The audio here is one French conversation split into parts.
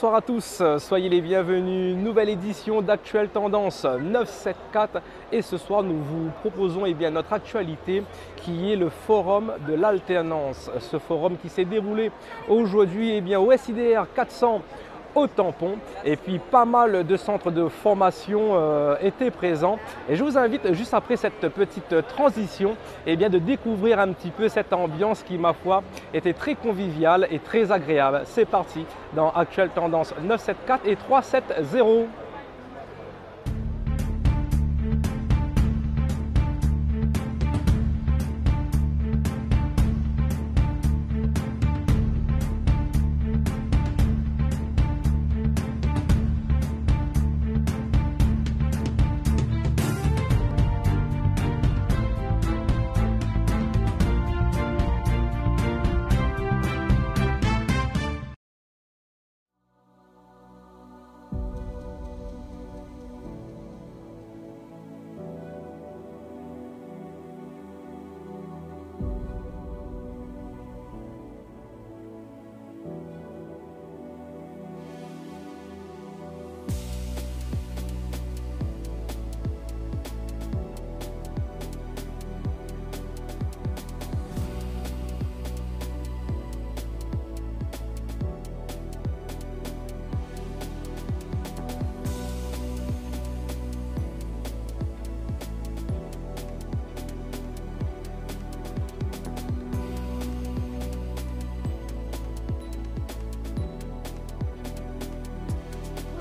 bonsoir à tous, soyez les bienvenus, nouvelle édition d'Actuelle Tendance 974 et ce soir nous vous proposons notre actualité qui est le forum de l'alternance. Ce forum qui s'est déroulé aujourd'hui au SIDR 400 au Tampon et puis pas mal de centres de formation étaient présents et je vous invite juste après cette petite transition de découvrir un petit peu cette ambiance qui ma foi était très conviviale et très agréable. C'est parti dans Actuelle Tendance 974 et 370.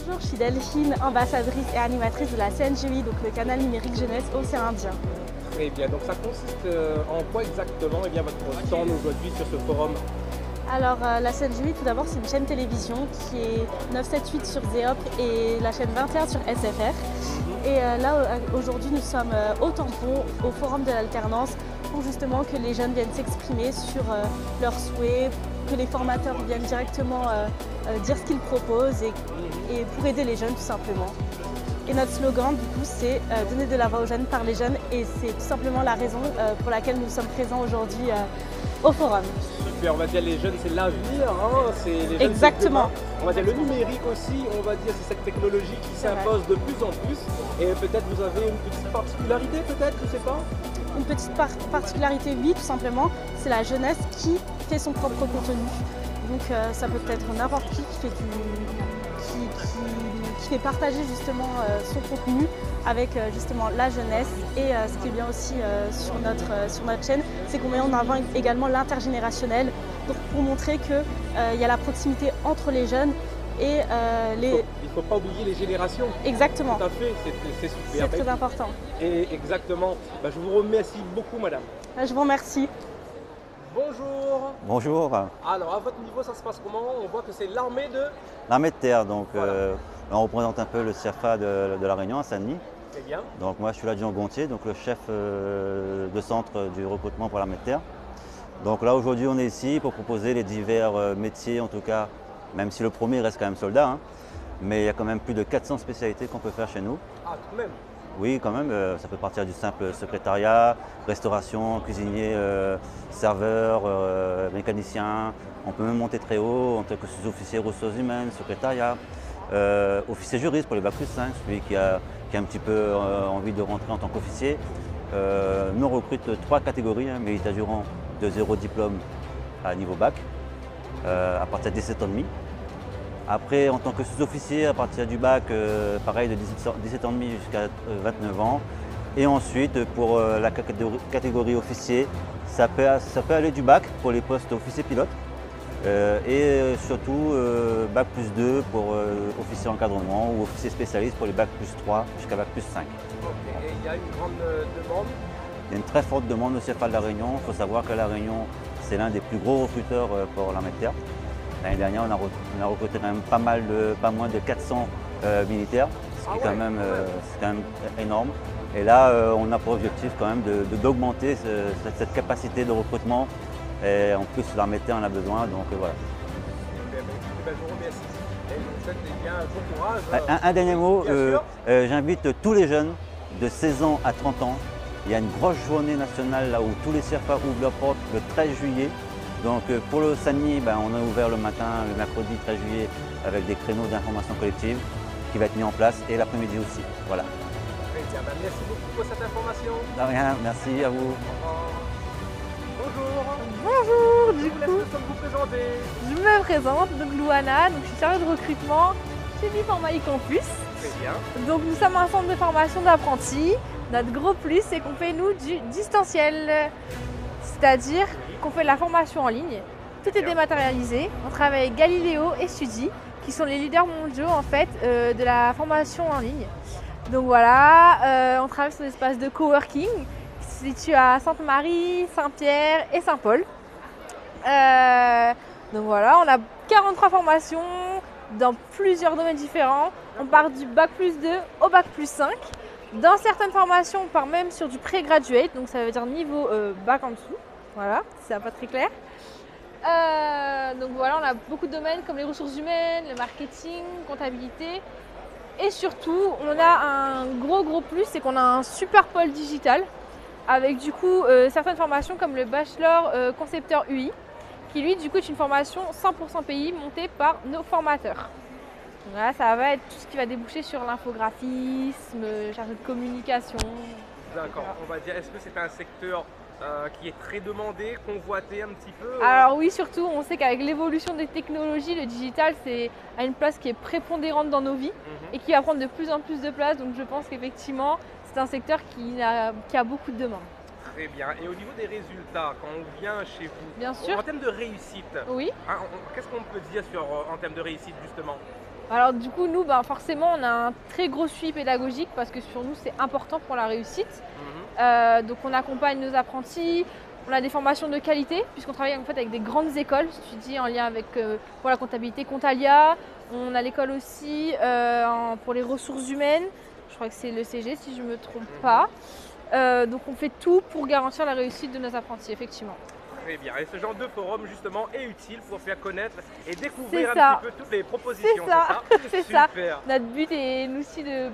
Bonjour, je suis Delphine, ambassadrice et animatrice de la CNGI, donc le canal numérique jeunesse Océan Indien. Très bien, donc ça consiste en quoi exactement votre stand aujourd'hui sur ce forum? Alors la CNGI, tout d'abord, c'est une chaîne télévision qui est 978 sur Zéop et la chaîne 21 sur SFR. Et là, aujourd'hui, nous sommes au Tampon, au forum de l'alternance, pour justement que les jeunes viennent s'exprimer sur leurs souhaits, que les formateurs viennent directement dire ce qu'ils proposent et pour aider les jeunes tout simplement. Et notre slogan du coup c'est donner de la voix aux jeunes par les jeunes et c'est tout simplement la raison pour laquelle nous sommes présents aujourd'hui au forum. Super, on va dire les jeunes c'est l'avenir, hein, c'est les jeunes. Exactement. On va dire le numérique aussi, on va dire c'est cette technologie qui s'impose de plus en plus et peut-être vous avez une petite particularité peut-être, je sais pas. Une petite particularité, oui, tout simplement, c'est la jeunesse qui fait son propre contenu. Donc ça peut être n'importe qui fait partager justement son contenu avec justement la jeunesse. Et ce qui est bien aussi sur notre chaîne, c'est qu'on met en avant également l'intergénérationnel, donc pour montrer qu'il y a la proximité entre les jeunes et les... Il ne faut pas oublier les générations. Exactement. Tout à fait, c'est super. C'est très important. Et exactement. Je vous remercie beaucoup, madame. Je vous remercie. Bonjour. Bonjour. Alors, à votre niveau, ça se passe comment? On voit que c'est l'armée de... L'armée de terre, donc voilà. on représente un peu le CIRFA de La Réunion à Saint-Denis. Très bien. Donc moi, je suis l'adjudant Gontier, donc le chef de centre du recrutement pour l'armée de terre. Donc là, aujourd'hui, on est ici pour proposer les divers métiers, en tout cas, même si le premier reste quand même soldat, hein, mais il y a quand même plus de 400 spécialités qu'on peut faire chez nous. Ah, tout de même. Oui, quand même, ça peut partir du simple secrétariat, restauration, cuisinier, serveur, mécanicien. On peut même monter très haut en tant que sous-officier ressources humaines, secrétariat, officier juriste pour les bac plus 5, celui qui a un petit peu envie de rentrer en tant qu'officier. Nous on recrute 3 catégories, militaire du rang de 0 diplôme à niveau bac, à partir de 17 ans et demi. Après, en tant que sous-officier, à partir du bac, pareil, de 17 ans et demi jusqu'à 29 ans. Et ensuite, pour la catégorie officier, ça peut aller du bac pour les postes officier pilote. Et surtout, bac plus 2 pour officier encadrement ou officier spécialiste pour les bac plus 3 jusqu'à bac plus 5. Okay. Et il y a une grande demande? Il y a une très forte demande au CIRFA de La Réunion. Il faut savoir que La Réunion, c'est l'un des plus gros recruteurs pour l'armée de terre. L'année dernière, on a recruté quand même pas moins de 400 militaires, ce qui est quand même énorme. Et là, on a pour objectif quand même d'augmenter cette capacité de recrutement. Et en plus, l'armée de terre en a besoin, donc voilà. Je vous remercie et je vous souhaite un bon courage. Un dernier mot, j'invite tous les jeunes de 16 ans à 30 ans. Il y a une grosse journée nationale là où tous les CIRFA ouvrent leurs portes le 13 juillet. Donc pour le SANI, on a ouvert le matin, le mercredi 13 juillet, avec des créneaux d'information collective qui va être mis en place et l'après-midi aussi. Voilà. Très bien, merci beaucoup pour cette information. De rien, merci à vous. Bonjour. Bonjour, Je vous laisse le temps de vous présenter. je me présente, donc Louana, donc je suis chargée de recrutement chez Biforma eCampus. Très bien. Donc nous sommes un centre de formation d'apprentis. Notre gros plus, c'est qu'on fait nous du distanciel, c'est-à-dire qu'on fait de la formation en ligne. Tout est Bien. dématérialisé. On travaille avec Galileo et Studi, qui sont les leaders mondiaux en fait de la formation en ligne. Donc voilà, on travaille sur des espaces de coworking qui se situent à Sainte-Marie, Saint-Pierre et Saint-Paul. Donc voilà, on a 43 formations dans plusieurs domaines différents. On part du bac plus 2 au bac plus 5. Dans certaines formations, on part même sur du pré-graduate, donc ça veut dire niveau bac en dessous. Voilà, c'est pas très clair. Donc voilà, on a beaucoup de domaines comme les ressources humaines, le marketing, comptabilité. Et surtout, on a un gros plus, c'est qu'on a un super pôle digital avec du coup certaines formations comme le bachelor concepteur UI, qui lui du coup est une formation 100% pays montée par nos formateurs. Voilà, ça va être tout ce qui va déboucher sur l'infographisme, chargé de communication. D'accord, on va dire, est-ce que c'est un secteur qui est très demandé, convoité un petit peu Alors oui, surtout, on sait qu'avec l'évolution des technologies, le digital a une place qui est prépondérante dans nos vies et qui va prendre de plus en plus de place. Donc je pense qu'effectivement, c'est un secteur qui a beaucoup de demandes. Très bien. Et au niveau des résultats, quand on vient chez vous, Bien sûr. en termes de réussite, Oui. qu'est-ce qu'on peut dire en termes de réussite justement? Alors du coup, nous, forcément, on a un très gros suivi pédagogique parce que sur nous, c'est important pour la réussite. Donc on accompagne nos apprentis, on a des formations de qualité puisqu'on travaille en fait avec des grandes écoles, je dis en lien avec pour la comptabilité Contalia. On a l'école aussi pour les ressources humaines, je crois que c'est le CG si je ne me trompe pas. Donc on fait tout pour garantir la réussite de nos apprentis, effectivement. Très bien. Et ce genre de forum justement est utile pour faire connaître et découvrir C'est ça. un petit peu toutes les propositions. C'est ça, c'est ça. Super. Notre but est aussi de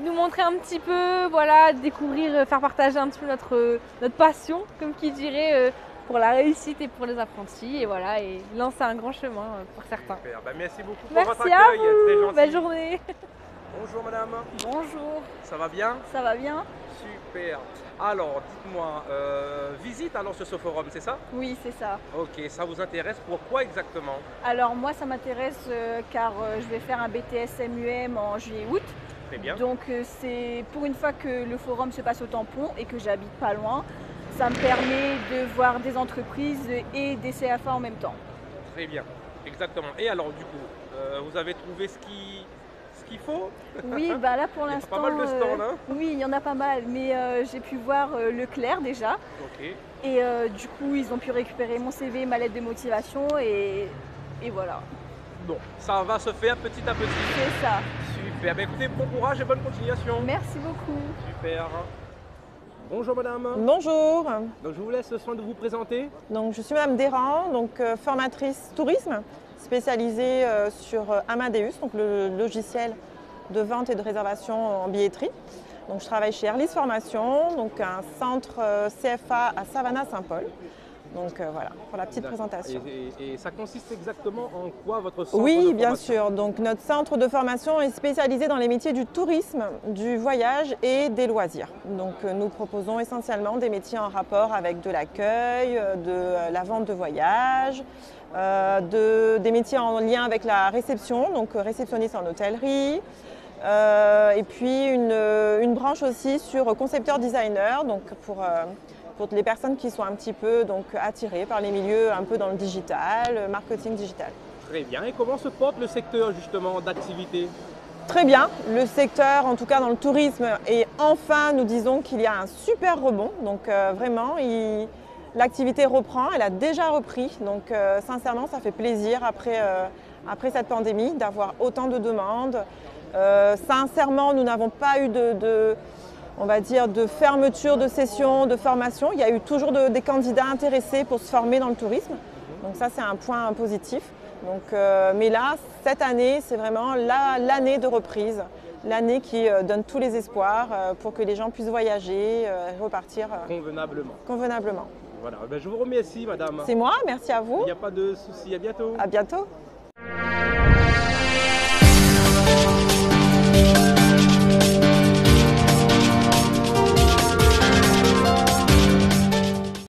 nous montrer un petit peu, voilà, découvrir, faire partager un petit peu notre passion, comme qui dirait, pour la réussite et pour les apprentis, et voilà, et lancer un grand chemin pour certains. Super. Merci beaucoup pour Merci votre à accueil. vous, Très gentil. belle journée. Bonjour madame. Bonjour, Ça va bien? ça va bien? Super. Alors, dites-moi, visite alors ce forum, c'est ça? Oui, c'est ça. Ok, ça vous intéresse pourquoi exactement? Alors moi, ça m'intéresse car je vais faire un BTS MUM en juillet-août. Très bien. Donc c'est pour une fois que le forum se passe au Tampon et que j'habite pas loin, ça me permet de voir des entreprises et des CFA en même temps. Très bien, exactement. Et alors du coup, vous avez trouvé ce qu'il faut? Oui, bah là pour Il y a l'instant, pas mal de stands, hein? oui, il y en a pas mal, mais j'ai pu voir Leclerc déjà. Ok. Et du coup, ils ont pu récupérer mon CV, ma lettre de motivation et voilà. Bon, ça va se faire petit à petit. C'est ça. Super. Ben, écoutez, bon courage et bonne continuation. Merci beaucoup. Super. Bonjour madame. Bonjour, Donc je vous laisse le soin de vous présenter. donc, je suis Madame Desrands, formatrice tourisme spécialisée sur Amadeus, donc le logiciel de vente et de réservation en billetterie. Donc, je travaille chez Airlis Formation, donc un centre CFA à Savannah-Saint-Paul. Donc voilà, pour la petite présentation. Et ça consiste exactement en quoi votre centre de Oui, bien formation? sûr. Donc notre centre de formation est spécialisé dans les métiers du tourisme, du voyage et des loisirs. Donc nous proposons essentiellement des métiers en rapport avec de l'accueil, de la vente de voyage, des métiers en lien avec la réception, donc réceptionniste en hôtellerie. Et puis une branche aussi sur concepteur designer, donc pour les personnes qui sont un petit peu attirées par les milieux un peu dans le digital, marketing digital. Très bien. Et comment se porte le secteur justement d'activité? Très bien, le secteur, en tout cas dans le tourisme, et enfin nous disons qu'il y a un super rebond. Donc vraiment, l'activité reprend, elle a déjà repris. Donc sincèrement, ça fait plaisir après cette pandémie d'avoir autant de demandes. Sincèrement, nous n'avons pas eu on va dire, de fermeture de sessions, de formation. Il y a eu toujours des candidats intéressés pour se former dans le tourisme. Donc ça, c'est un point positif. Donc, mais là, cette année, c'est vraiment l'année de reprise, l'année qui donne tous les espoirs pour que les gens puissent voyager et repartir Convenablement. convenablement. Voilà, ben, je vous remercie madame. C'est moi, merci à vous. Il n'y a pas de souci, à bientôt. À bientôt.